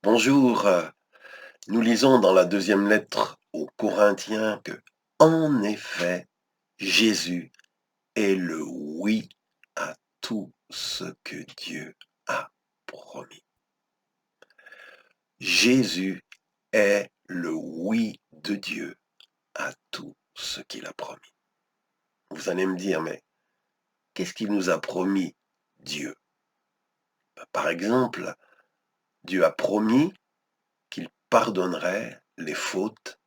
Bonjour, nous lisons dans la deuxième lettre aux Corinthiens que, en effet, Jésus est le oui à tout ce que Dieu a promis. Jésus est le oui de Dieu à tout ce qu'il a promis. Vous allez me dire, mais qu'est-ce qu'il nous a promis, Dieu? Par exemple, Dieu a promis qu'il pardonnerait les fautes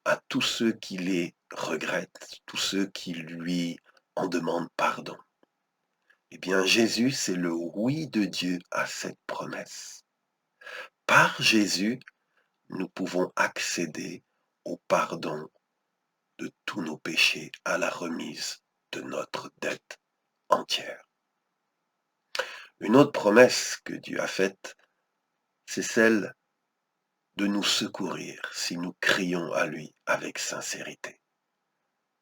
à tous ceux qui les regrettent, tous ceux qui lui en demandent pardon. Eh bien, Jésus, c'est le oui de Dieu à cette promesse. Par Jésus, nous pouvons accéder au pardon de tous nos péchés, à la remise de notre dette entière. Une autre promesse que Dieu a faite, c'est celle de nous secourir si nous crions à lui avec sincérité.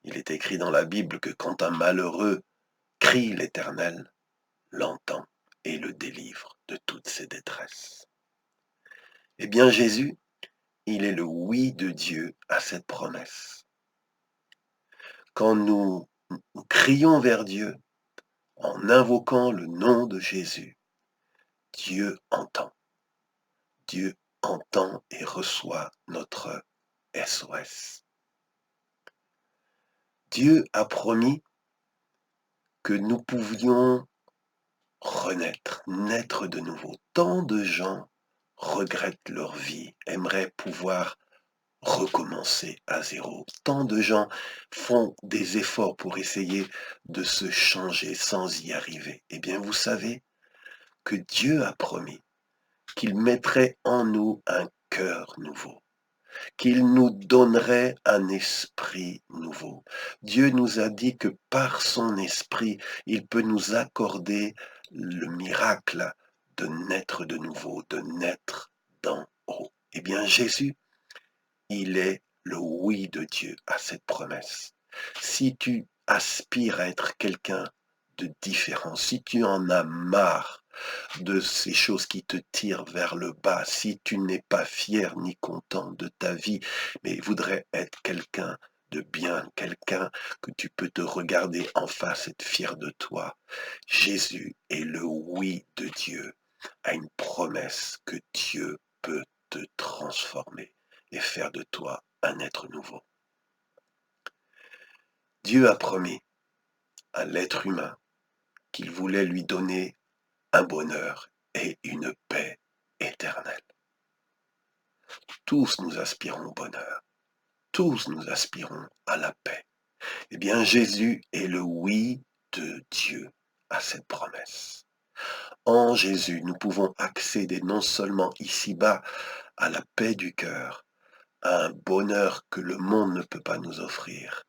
Il est écrit dans la Bible que quand un malheureux crie, l'Éternel l'entend et le délivre de toutes ses détresses. Eh bien, Jésus, il est le oui de Dieu à cette promesse. Quand nous crions vers Dieu en invoquant le nom de Jésus, Dieu entend. Dieu entend et reçoit notre SOS. Dieu a promis que nous pouvions renaître, naître de nouveau. Tant de gens regrettent leur vie, aimeraient pouvoir recommencer à zéro. Tant de gens font des efforts pour essayer de se changer sans y arriver. Eh bien, vous savez que Dieu a promis qu'il mettrait en nous un cœur nouveau, qu'il nous donnerait un esprit nouveau. Dieu nous a dit que par son esprit, il peut nous accorder le miracle de naître de nouveau, de naître d'en haut. Eh bien, Jésus, il est le oui de Dieu à cette promesse. Si tu aspires à être quelqu'un de différent, si tu en as marre de ces choses qui te tirent vers le bas, si tu n'es pas fier ni content de ta vie, mais voudrais être quelqu'un de bien, quelqu'un que tu peux te regarder en face et être fier de toi, Jésus est le oui de Dieu à une promesse que Dieu peut te transformer et faire de toi un être nouveau. Dieu a promis à l'être humain qu'il voulait lui donner un bonheur et une paix éternelle. Tous nous aspirons au bonheur, tous nous aspirons à la paix. Eh bien, Jésus est le oui de Dieu à cette promesse. En Jésus, nous pouvons accéder non seulement ici-bas à la paix du cœur, à un bonheur que le monde ne peut pas nous offrir,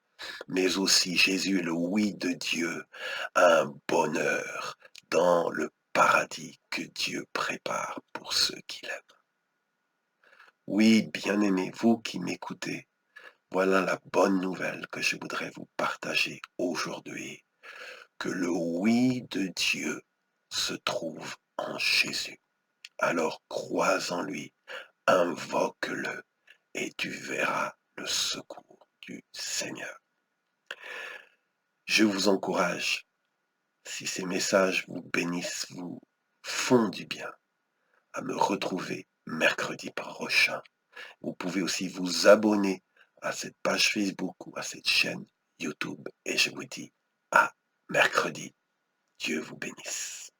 mais aussi Jésus est le oui de Dieu, à un bonheur dans le paradis que Dieu prépare pour ceux qui l'aiment. Oui, bien-aimés, vous qui m'écoutez, voilà la bonne nouvelle que je voudrais vous partager aujourd'hui, que le oui de Dieu se trouve en Jésus. Alors crois en lui, invoque-le, et tu verras le secours du Seigneur. Je vous encourage, si ces messages vous bénissent, vous font du bien, à me retrouver mercredi prochain. Vous pouvez aussi vous abonner à cette page Facebook ou à cette chaîne YouTube. Et je vous dis à mercredi. Dieu vous bénisse.